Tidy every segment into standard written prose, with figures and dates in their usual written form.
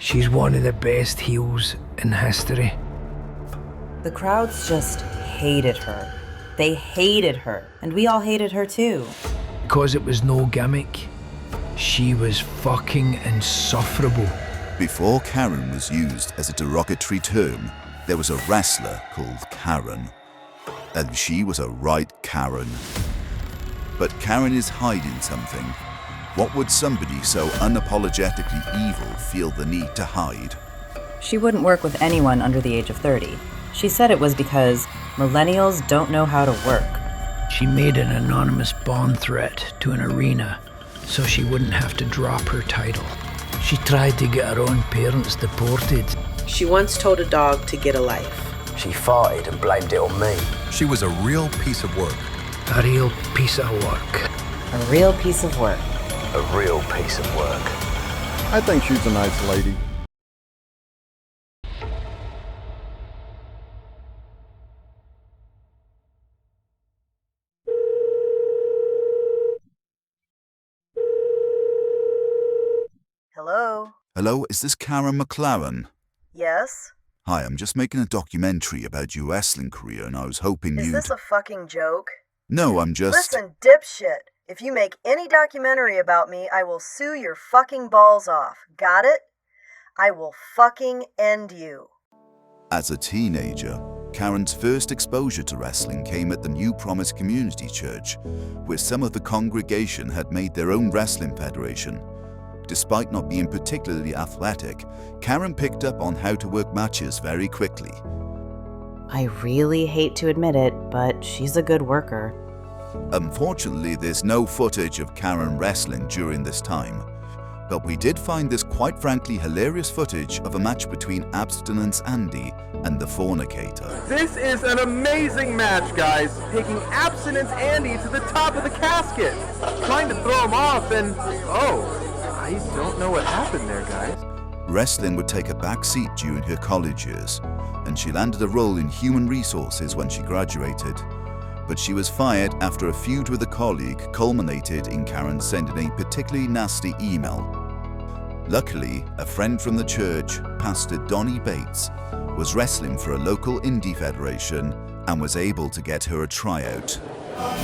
She's one of the best heels in history. The crowds just hated her. They hated her, and we all hated her too. Because it was no gimmick, she was fucking insufferable. Before Karen was used as a derogatory term, there was a wrestler called Karen. And she was a right Karen. But Karen is hiding something. What would somebody so unapologetically evil feel the need to hide? She wouldn't work with anyone under the age of 30. She said it was because millennials don't know how to work. She made an anonymous bomb threat to an arena so she wouldn't have to drop her title. She tried to get her own parents deported. She once told a dog to get a life. She farted and blamed it on me. She was a real piece of work. A real piece of work. A real piece of work. A real piece of work. I think she's a nice lady. Hello? Hello, is this Karen McLaren? Yes? Hi, I'm just making a documentary about your wrestling career and I was hoping Is you'd... this a fucking joke? No, I'm just... Listen, dipshit. If you make any documentary about me, I will sue your fucking balls off. Got it? I will fucking end you. As a teenager, Karen's first exposure to wrestling came at the New Promise Community Church, where some of the congregation had made their own wrestling federation. Despite not being particularly athletic, Karen picked up on how to work matches very quickly. I really hate to admit it, but she's a good worker. Unfortunately, there's no footage of Karen wrestling during this time, but we did find this quite frankly hilarious footage of a match between Abstinence Andy and the Fornicator. This is an amazing match, guys. Taking Abstinence Andy to the top of the casket. Trying to throw him off and... oh, I don't know what happened there, guys. Wrestling would take a back seat during her college years, and she landed a role in human resources when she graduated. But she was fired after a feud with a colleague culminated in Karen sending a particularly nasty email. Luckily, a friend from the church, Pastor Donnie Bates, was wrestling for a local indie federation and was able to get her a tryout.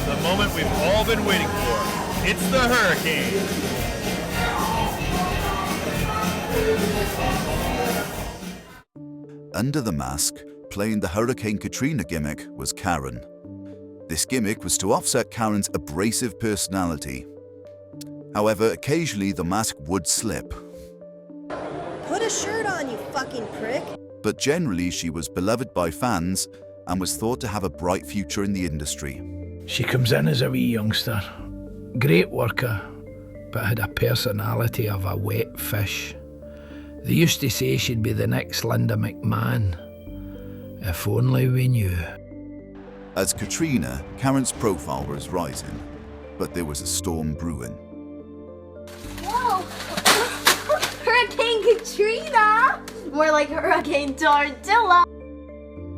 The moment we've all been waiting for. It's the Hurricane. Under the mask, playing the Hurricane Katrina gimmick was Karen. This gimmick was to offset Karen's abrasive personality. However, occasionally the mask would slip. Put a shirt on, you fucking prick. But generally she was beloved by fans and was thought to have a bright future in the industry. She comes in as a wee youngster. Great worker, but had a personality of a wet fish. They used to say she'd be the next Linda McMahon. If only we knew. As Katrina, Karen's profile was rising, but there was a storm brewing. Whoa! Hurricane Katrina! More like Hurricane Tortilla!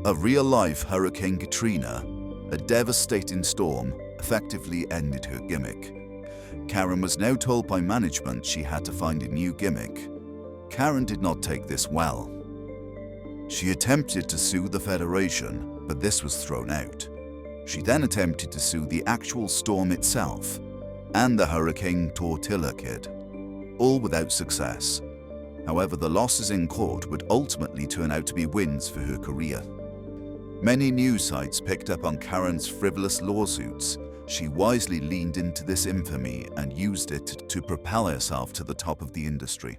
A real-life Hurricane Katrina, a devastating storm, effectively ended her gimmick. Karen was now told by management she had to find a new gimmick. Karen did not take this well. She attempted to sue the Federation, but this was thrown out. She then attempted to sue the actual storm itself and the Hurricane Tortilla Kid, all without success. However, the losses in court would ultimately turn out to be wins for her career. Many news sites picked up on Karen's frivolous lawsuits. She wisely leaned into this infamy and used it to propel herself to the top of the industry.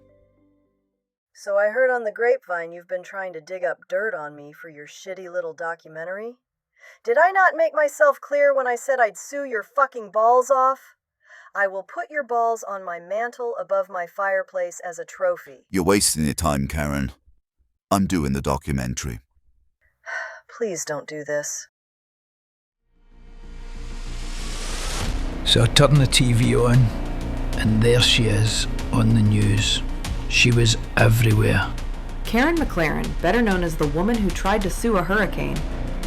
So I heard on the grapevine you've been trying to dig up dirt on me for your shitty little documentary? Did I not make myself clear when I said I'd sue your fucking balls off? I will put your balls on my mantle above my fireplace as a trophy. You're wasting your time, Karen. I'm doing the documentary. Please don't do this. So I turned the TV on, and there she is on the news. She was everywhere. Karen McLaren, better known as the woman who tried to sue a hurricane,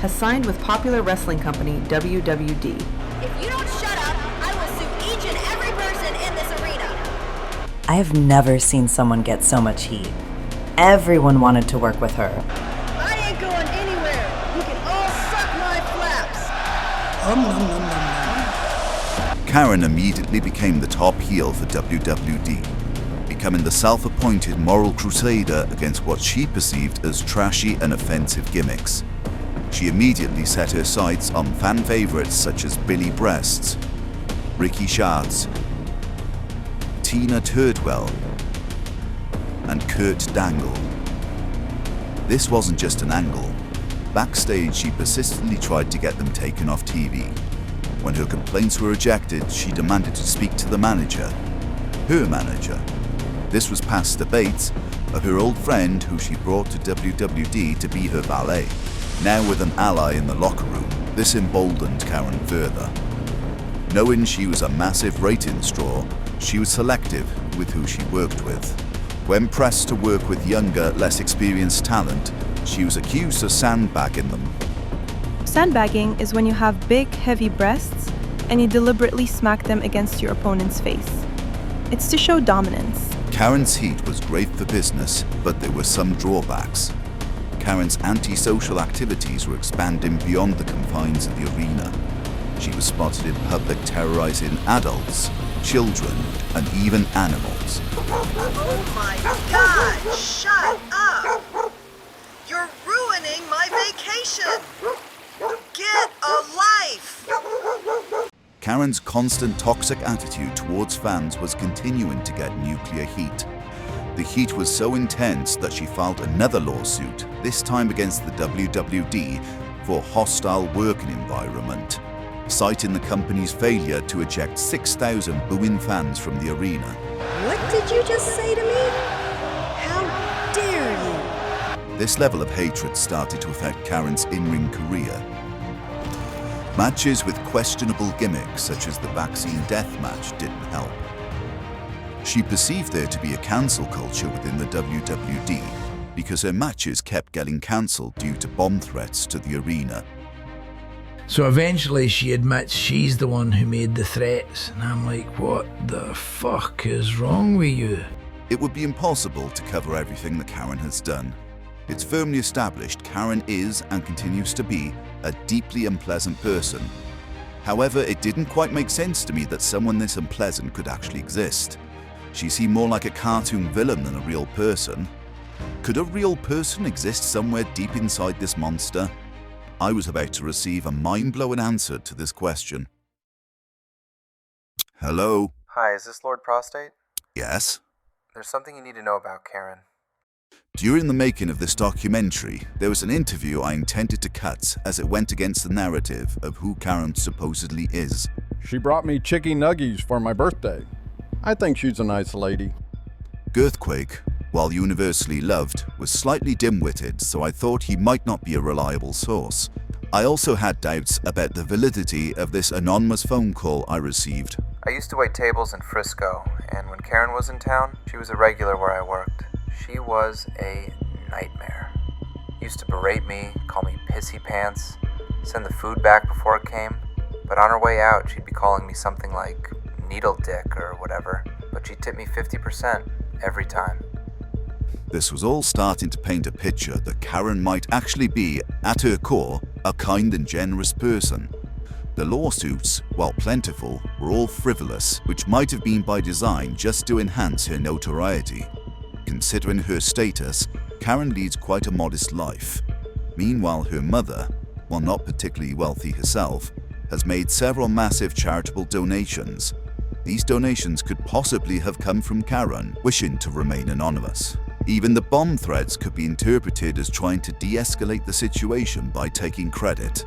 has signed with popular wrestling company WWD. If you don't shut up, I will sue each and every person in this arena. I have never seen someone get so much heat. Everyone wanted to work with her. I ain't going anywhere. You can all suck my flaps. Karen immediately became the top heel for WWD, becoming the self-appointed moral crusader against what she perceived as trashy and offensive gimmicks. She immediately set her sights on fan favorites such as Billy Breasts, Ricky Schatz, Tina Turdwell, and Kurt Dangle. This wasn't just an angle. Backstage, she persistently tried to get them taken off TV. When her complaints were rejected, she demanded to speak to the manager, her manager. This was past debates of her old friend who she brought to WWD to be her valet. Now with an ally in the locker room, this emboldened Karen further. Knowing she was a massive ratings draw, she was selective with who she worked with. When pressed to work with younger, less experienced talent, she was accused of sandbagging them. Sandbagging is when you have big, heavy breasts and you deliberately smack them against your opponent's face. It's to show dominance. Karen's heat was great for business, but there were some drawbacks. Karen's antisocial activities were expanding beyond the confines of the arena. She was spotted in public terrorizing adults, children, and even animals. Oh my God! Shut up! You're ruining my vacation! Get a life! Karen's constant toxic attitude towards fans was continuing to get nuclear heat. The heat was so intense that she filed another lawsuit, this time against the WWD, for hostile working environment, citing the company's failure to eject 6,000 booing fans from the arena. What did you just say to me? How dare you? This level of hatred started to affect Karen's in-ring career. Matches with questionable gimmicks such as the vaccine death match didn't help. She perceived there to be a cancel culture within the WWD because her matches kept getting cancelled due to bomb threats to the arena. So eventually she admits she's the one who made the threats, and I'm like, what the fuck is wrong with you? It would be impossible to cover everything that Karen has done. It's firmly established Karen is and continues to be a deeply unpleasant person. However, it didn't quite make sense to me that someone this unpleasant could actually exist. She seemed more like a cartoon villain than a real person. Could a real person exist somewhere deep inside this monster? I was about to receive a mind-blowing answer to this question. Hello? Hi, is this Lord Prostate? Yes? There's something you need to know about Karen. During the making of this documentary, there was an interview I intended to cut as it went against the narrative of who Karen supposedly is. She brought me chicky nuggies for my birthday. I think she's a nice lady. Girthquake, while universally loved, was slightly dim-witted, so I thought he might not be a reliable source. I also had doubts about the validity of this anonymous phone call I received. I used to wait tables in Frisco, and when Karen was in town, she was a regular where I worked. She was a nightmare. Used to berate me, call me pissy pants, send the food back before it came, but on her way out she'd be calling me something like needle dick or whatever, but she'd tip me 50% every time. This was all starting to paint a picture that Karen might actually be, at her core, a kind and generous person. The lawsuits, while plentiful, were all frivolous, which might have been by design just to enhance her notoriety. Considering her status, Karen leads quite a modest life. Meanwhile, her mother, while not particularly wealthy herself, has made several massive charitable donations. These donations could possibly have come from Karen, wishing to remain anonymous. Even the bomb threats could be interpreted as trying to de-escalate the situation by taking credit,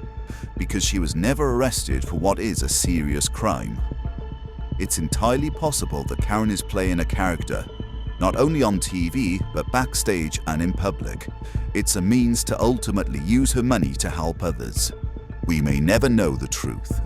because she was never arrested for what is a serious crime. It's entirely possible that Karen is playing a character, not only on TV, but backstage and in public. It's a means to ultimately use her money to help others. We may never know the truth.